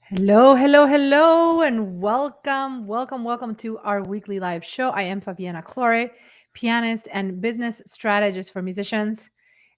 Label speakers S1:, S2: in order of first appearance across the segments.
S1: Hello, hello, hello, and welcome to our weekly live show. I am Fabiana Claure, pianist and business strategist for musicians.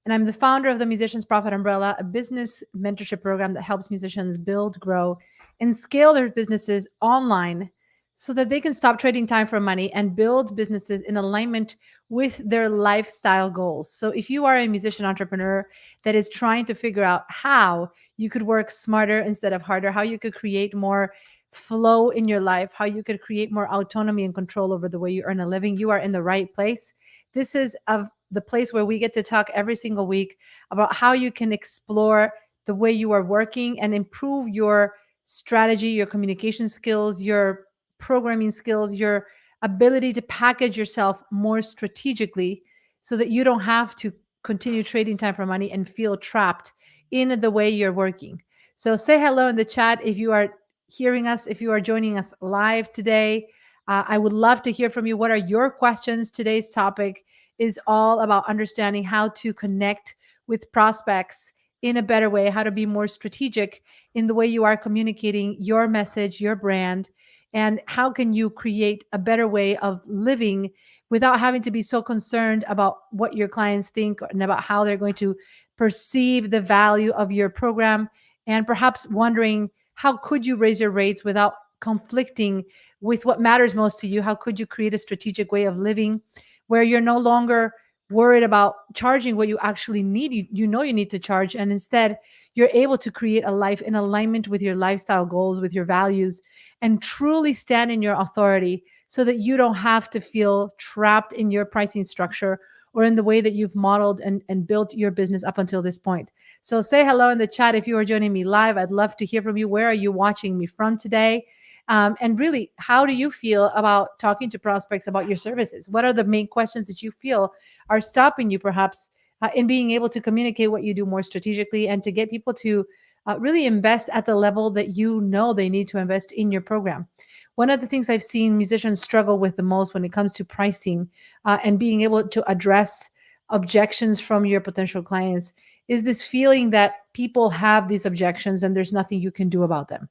S1: And I'm the founder of the Musicians Profit Umbrella, a business mentorship program that helps musicians build, grow, and scale their businesses online so that they can stop trading time for money and build businesses in alignment with their lifestyle goals. So if you are a musician entrepreneur that is trying to figure out how you could work smarter instead of harder, how you could create more flow in your life, how you could create more autonomy and control over the way you earn a living, you are in the right place. This is of the place where we get to talk every single week about how you can explore the way you are working and improve your strategy, your communication skills, your programming skills, your ability to package yourself more strategically so that you don't have to continue trading time for money and feel trapped in the way you're working. So say hello in the chat if you are hearing us, if you are joining us live today. I would love to hear from you. What are your questions? Today's topic is all about understanding how to connect with prospects in a better way, how to be more strategic in the way you are communicating your message, your brand, and how can you create a better way of living without having to be so concerned about what your clients think and about how they're going to perceive the value of your program, and perhaps wondering how could you raise your rates without conflicting with what matters most to you. How could you create a strategic way of living where you're no longer worried about charging what you actually need, you need to charge, and instead you're able to create a life in alignment with your lifestyle goals, with your values, and truly stand in your authority so that you don't have to feel trapped in your pricing structure or in the way that you've modeled and built your business up until this point. So say hello in the chat if you are joining me live. I'd love to hear from you. Where are you watching me from today? And really, how do you feel about talking to prospects about your services? What are the main questions that you feel are stopping you perhaps in being able to communicate what you do more strategically and to get people to really invest at the level that you know they need to invest in your program? One of the things I've seen musicians struggle with the most when it comes to pricing and being able to address objections from your potential clients is this feeling that people have these objections and there's nothing you can do about them.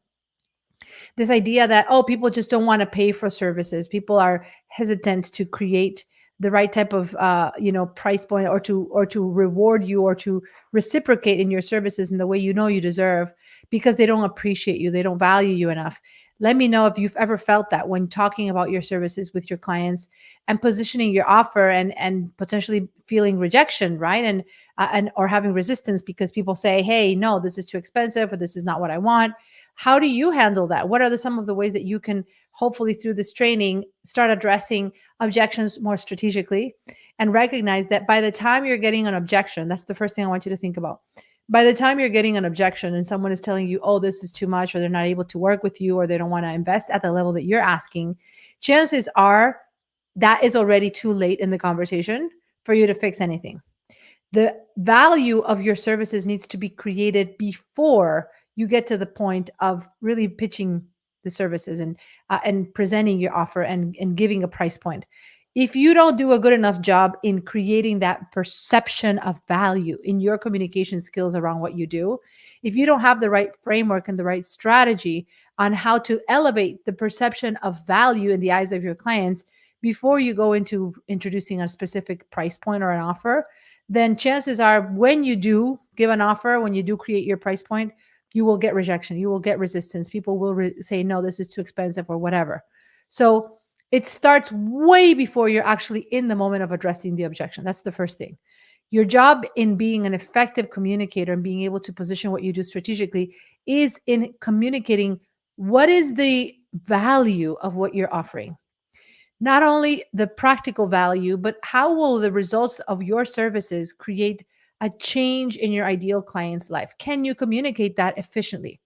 S1: This idea that, oh, people just don't want to pay for services. People are hesitant to create the right type of price point, or to reward you, or to reciprocate in your services in the way you know you deserve, because they don't appreciate you, they don't value you enough. Let me know if you've ever felt that when talking about your services with your clients and positioning your offer and potentially feeling rejection, right? And or having resistance because people say, hey, no, this is too expensive, or this is not what I want. How do you handle that? What are some of the ways that you can hopefully through this training start addressing objections more strategically, and recognize that by the time you're getting an objection, that's the first thing I want you to think about. By the time you're getting an objection and someone is telling you, oh, this is too much, or they're not able to work with you, or they don't want to invest at the level that you're asking, chances are that is already too late in the conversation for you to fix anything. The value of your services needs to be created before you get to the point of really pitching the services and presenting your offer and giving a price point. If you don't do a good enough job in creating that perception of value in your communication skills around what you do, if you don't have the right framework and the right strategy on how to elevate the perception of value in the eyes of your clients before you go into introducing a specific price point or an offer, then chances are when you do give an offer, when you do create your price point, you will get rejection. You will get resistance. People will say, no, this is too expensive or whatever. So it starts way before you're actually in the moment of addressing the objection. That's the first thing. Your job in being an effective communicator and being able to position what you do strategically is in communicating what is the value of what you're offering. Not only the practical value, but how will the results of your services create a change in your ideal client's life? Can you communicate that efficiently?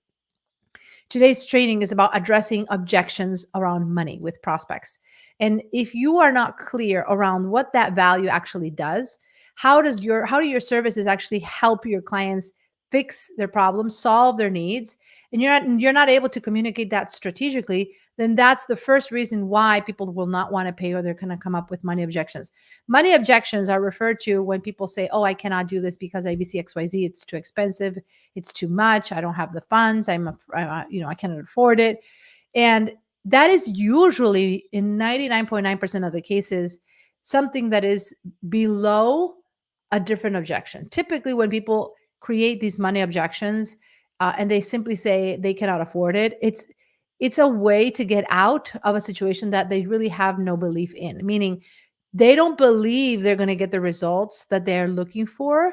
S1: Today's training is about addressing objections around money with prospects. And if you are not clear around what that value actually does, how do your services actually help your clients fix their problems, solve their needs, and you're not able to communicate that strategically, then that's the first reason why people will not want to pay, or they're going to come up with money objections. Money objections are referred to when people say, oh, I cannot do this because ABCXYZ, it's too expensive, it's too much, I don't have the funds, I cannot afford it. And that is usually, in 99.9% of the cases, something that is below a different objection. Typically, when people create these money objections, and they simply say they cannot afford it, it's a way to get out of a situation that they really have no belief in, meaning they don't believe they're going to get the results that they're looking for.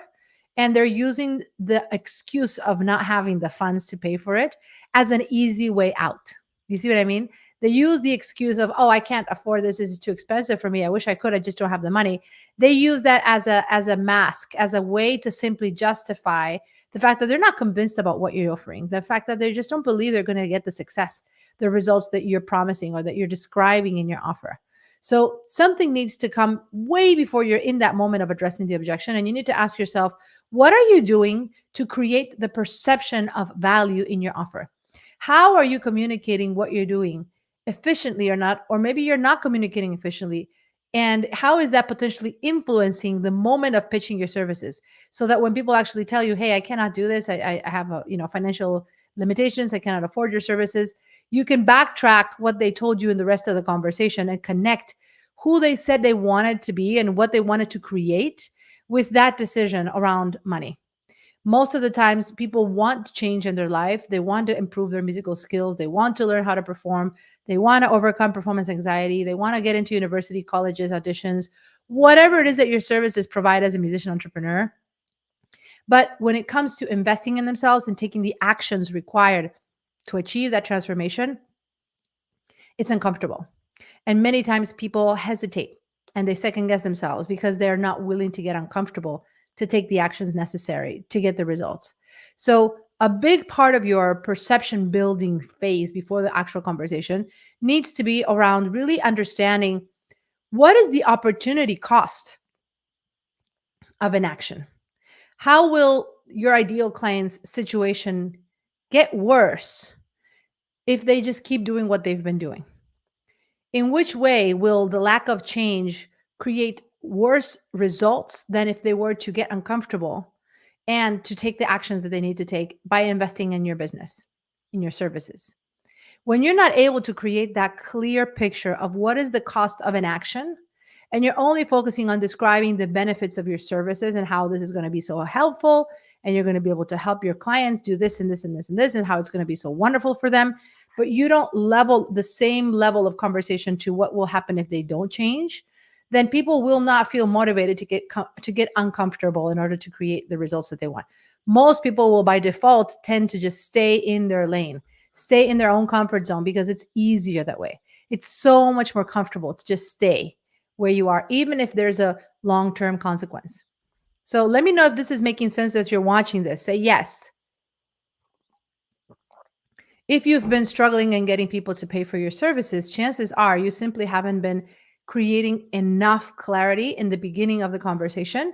S1: And they're using the excuse of not having the funds to pay for it as an easy way out. You see what I mean? They use the excuse of, oh, I can't afford this. This is too expensive for me. I wish I could. I just don't have the money. They use that as a mask, as a way to simply justify the fact that they're not convinced about what you're offering, the fact that they just don't believe they're going to get the success, the results that you're promising or that you're describing in your offer. So something needs to come way before you're in that moment of addressing the objection. And you need to ask yourself, what are you doing to create the perception of value in your offer? How are you communicating what you're doing efficiently or not? Or maybe you're not communicating efficiently. And how is that potentially influencing the moment of pitching your services? So that when people actually tell you, hey, I cannot do this, I have financial limitations, I cannot afford your services, you can backtrack what they told you in the rest of the conversation and connect who they said they wanted to be and what they wanted to create with that decision around money. Most of the times people want change in their life. They want to improve their musical skills. They want to learn how to perform. They want to overcome performance anxiety. They want to get into university, colleges, auditions, whatever it is that your services provide as a musician entrepreneur. But when it comes to investing in themselves and taking the actions required to achieve that transformation, it's uncomfortable. And many times people hesitate and they second guess themselves because they're not willing to get uncomfortable to take the actions necessary to get the results. So a big part of your perception building phase before the actual conversation needs to be around really understanding what is the opportunity cost of inaction. How will your ideal client's situation get worse if they just keep doing what they've been doing? In which way will the lack of change create worse results than if they were to get uncomfortable and to take the actions that they need to take by investing in your business, in your services? When you're not able to create that clear picture of what is the cost of an action, and you're only focusing on describing the benefits of your services and how this is going to be so helpful, and you're going to be able to help your clients do this and this and this and this, and how it's going to be so wonderful for them, but you don't level the same level of conversation to what will happen if they don't change, then people will not feel motivated to get uncomfortable in order to create the results that they want. Most people will by default tend to just stay in their lane, stay in their own comfort zone, because it's easier that way. It's so much more comfortable to just stay where you are, even if there's a long-term consequence. So let me know if this is making sense as you're watching this. Say yes. If you've been struggling and getting people to pay for your services, chances are you simply haven't been creating enough clarity in the beginning of the conversation,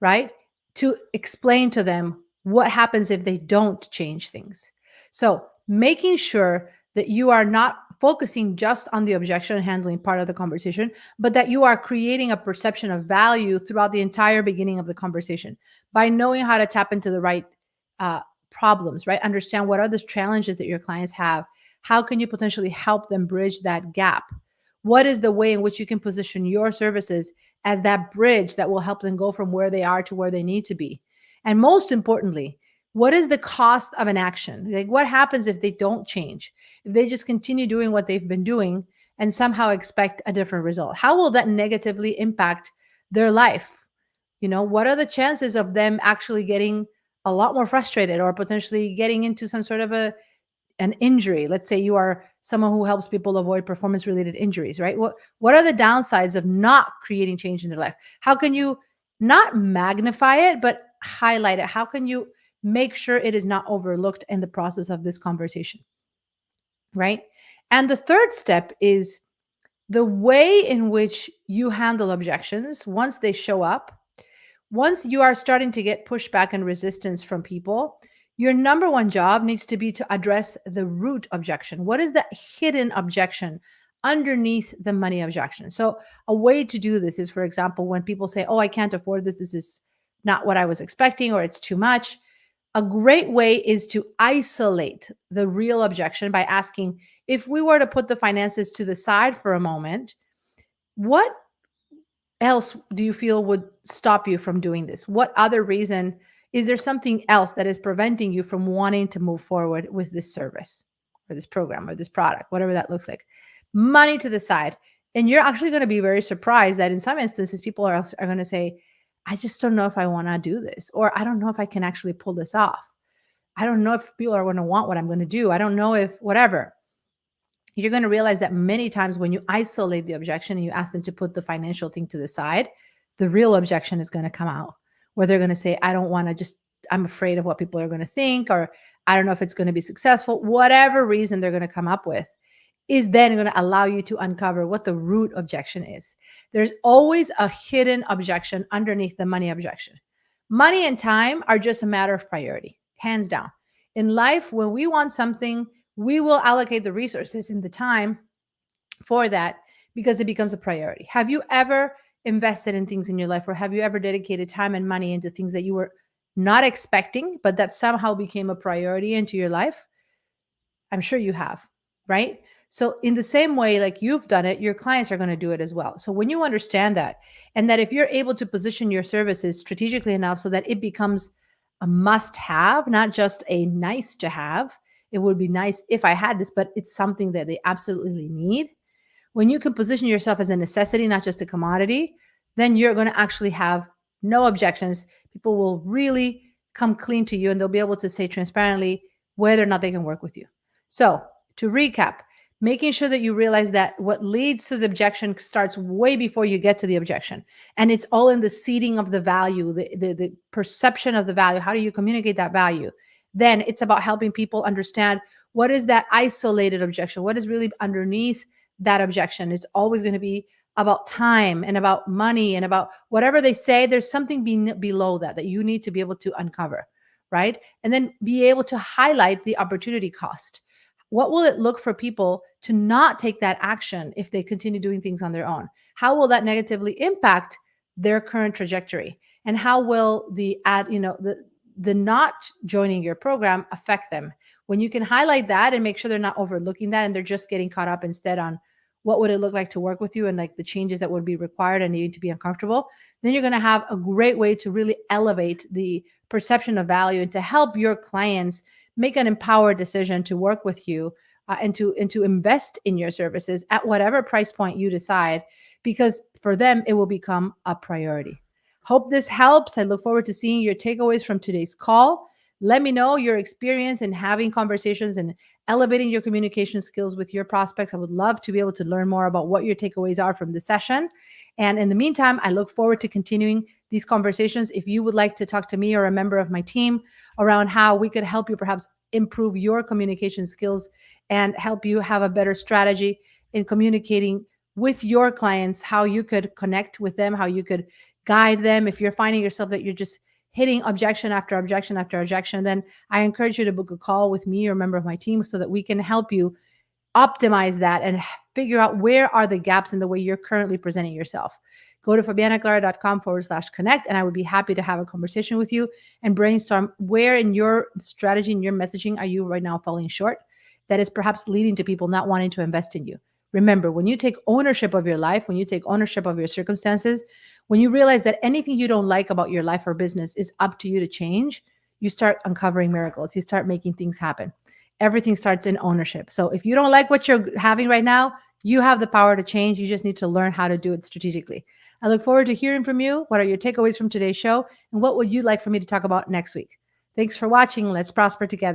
S1: right? To explain to them what happens if they don't change things. So making sure that you are not focusing just on the objection handling part of the conversation, but that you are creating a perception of value throughout the entire beginning of the conversation by knowing how to tap into the right problems, right? Understand what are the challenges that your clients have. How can you potentially help them bridge that gap? What is the way in which you can position your services as that bridge that will help them go from where they are to where they need to be? And most importantly, what is the cost of an action? Like, what happens if they don't change? If they just continue doing what they've been doing and somehow expect a different result? How will that negatively impact their life? What are the chances of them actually getting a lot more frustrated or potentially getting into some sort of an injury? Let's say you are someone who helps people avoid performance-related injuries, right? What are the downsides of not creating change in their life? How can you not magnify it, but highlight it? How can you make sure it is not overlooked in the process of this conversation, right? And the third step is the way in which you handle objections once they show up. Once you are starting to get pushback and resistance from people, Your number one job needs to be to address the root objection. What is the hidden objection underneath the money objection? So, a way to do this is, for example, when people say, "Oh, I can't afford this. This is not what I was expecting, or it's too much." A great way is to isolate the real objection by asking, if we were to put the finances to the side for a moment, what else do you feel would stop you from doing this? What other reason? Is there something else that is preventing you from wanting to move forward with this service or this program or this product, whatever that looks like? Money to the side. And you're actually going to be very surprised that in some instances, people are going to say, I just don't know if I want to do this, or I don't know if I can actually pull this off. I don't know if people are going to want what I'm going to do. I don't know if whatever. You're going to realize that many times when you isolate the objection and you ask them to put the financial thing to the side, the real objection is going to come out, where they're going to say, I don't want to just, I'm afraid of what people are going to think, or I don't know if it's going to be successful. Whatever reason they're going to come up with is then going to allow you to uncover what the root objection is. There's always a hidden objection underneath the money objection. Money and time are just a matter of priority, hands down. In life, when we want something, we will allocate the resources and the time for that because it becomes a priority. Have you ever invested in things in your life, or have you ever dedicated time and money into things that you were not expecting, but that somehow became a priority into your life? I'm sure you have, right? So in the same way, like you've done it, your clients are going to do it as well. So when you understand that, and that if you're able to position your services strategically enough so that it becomes a must have, not just a nice to have, it would be nice if I had this, but it's something that they absolutely need. When you can position yourself as a necessity, not just a commodity, then you're going to actually have no objections. People will really come clean to you, and they'll be able to say transparently whether or not they can work with you. So to recap, making sure that you realize that what leads to the objection starts way before you get to the objection. And it's all in the seeding of the value, the perception of the value. How do you communicate that value? Then it's about helping people understand what is that isolated objection? What is really underneath that objection? It's always going to be about time and about money and about whatever they say. There's something below that you need to be able to uncover, right? And then be able to highlight the opportunity cost. What will it look for people to not take that action if they continue doing things on their own? How will that negatively impact their current trajectory? And how will the not joining your program affect them? When you can highlight that and make sure they're not overlooking that and they're just getting caught up instead on what would it look like to work with you and like the changes that would be required and needing to be uncomfortable, then you're going to have a great way to really elevate the perception of value and to help your clients make an empowered decision to work with you and to invest in your services at whatever price point you decide, because for them, it will become a priority. Hope this helps. I look forward to seeing your takeaways from today's call. Let me know your experience in having conversations and elevating your communication skills with your prospects. I would love to be able to learn more about what your takeaways are from the session. And in the meantime, I look forward to continuing these conversations. If you would like to talk to me or a member of my team around how we could help you perhaps improve your communication skills and help you have a better strategy in communicating with your clients, how you could connect with them, how you could guide them. If you're finding yourself that you're just hitting objection after objection after objection, then I encourage you to book a call with me or a member of my team so that we can help you optimize that and figure out where are the gaps in the way you're currently presenting yourself. Go to fabianaclaure.com/connect, and I would be happy to have a conversation with you and brainstorm where in your strategy and your messaging are you right now falling short that is perhaps leading to people not wanting to invest in you. Remember, when you take ownership of your life, when you take ownership of your circumstances, when you realize that anything you don't like about your life or business is up to you to change, you start uncovering miracles. You start making things happen. Everything starts in ownership. So if you don't like what you're having right now, you have the power to change. You just need to learn how to do it strategically. I look forward to hearing from you. What are your takeaways from today's show? And what would you like for me to talk about next week? Thanks for watching. Let's prosper together.